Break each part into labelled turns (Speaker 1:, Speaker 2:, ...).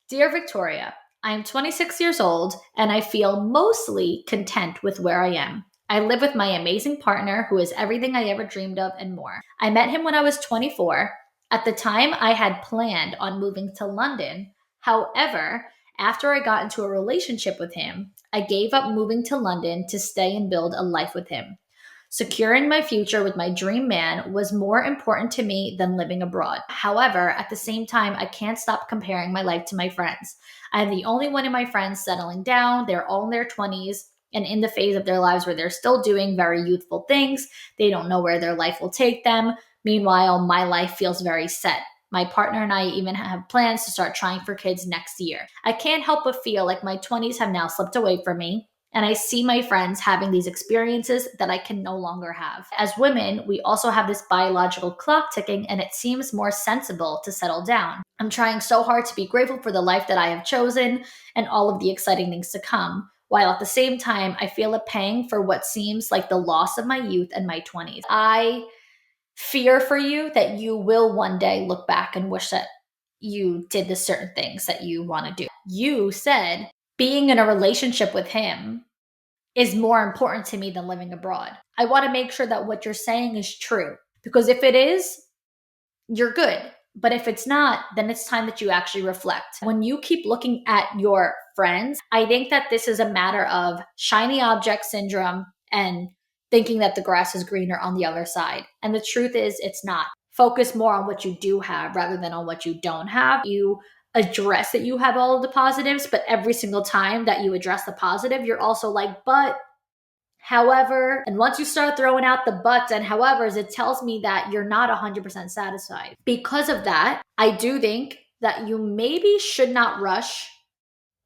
Speaker 1: Dear Victoria, I am 26 years old and I feel mostly content with where I am. I live with my amazing partner who is everything I ever dreamed of and more. I met him when I was 24. At the time, I had planned on moving to London. However, after I got into a relationship with him, I gave up moving to London to stay and build a life with him. Securing my future with my dream man was more important to me than living abroad. However, at the same time, I can't stop comparing my life to my friends. I'm the only one in my friends settling down. They're all in their 20s and in the phase of their lives where they're still doing very youthful things. They don't know where their life will take them. Meanwhile, my life feels very set. My partner and I even have plans to start trying for kids next year. I can't help but feel like my 20s have now slipped away from me. And I see my friends having these experiences that I can no longer have. As women, we also have this biological clock ticking, and it seems more sensible to settle down. I'm trying so hard to be grateful for the life that I have chosen and all of the exciting things to come, while at the same time, I feel a pang for what seems like the loss of my youth and my 20s. I fear for you that you will one day look back and wish that you did the certain things that you want to do. You said being in a relationship with him is more important to me than living abroad. I want to make sure that what you're saying is true, because if it is, you're good. But if it's not, then it's time that you actually reflect. When you keep looking at your friends, I think that this is a matter of shiny object syndrome and thinking that the grass is greener on the other side. And the truth is, it's not. Focus more on what you do have rather than on what you don't have. You address that you have all of the positives, but every single time that you address the positive, you're also like, but however, and once you start throwing out the buts and howevers, it tells me that you're not 100% satisfied. Because of that, I do think that you maybe should not rush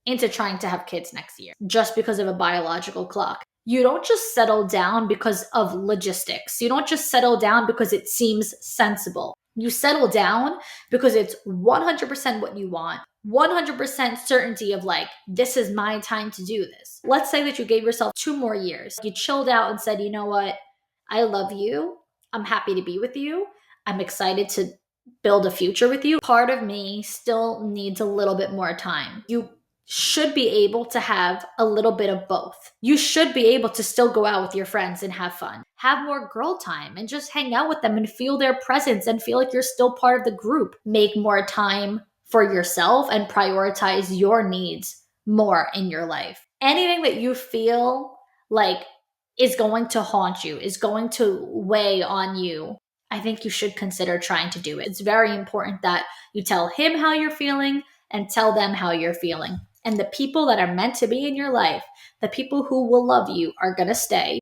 Speaker 1: into trying to have kids next year just because of a biological clock. You don't just settle down because of logistics. You don't just settle down because it seems sensible. You settle down because it's 100% what you want, 100% certainty of like, this is my time to do this. Let's say that you gave yourself 2 more years. You chilled out and said, you know what? I love you. I'm happy to be with you. I'm excited to build a future with you. Part of me still needs a little bit more time. You should be able to have a little bit of both. You should be able to still go out with your friends and have fun. Have more girl time and just hang out with them and feel their presence and feel like you're still part of the group. Make more time for yourself and prioritize your needs more in your life. Anything that you feel like is going to haunt you, is going to weigh on you, I think you should consider trying to do it. It's very important that you tell him how you're feeling and tell them how you're feeling. And the people that are meant to be in your life, the people who will love you, are going to stay.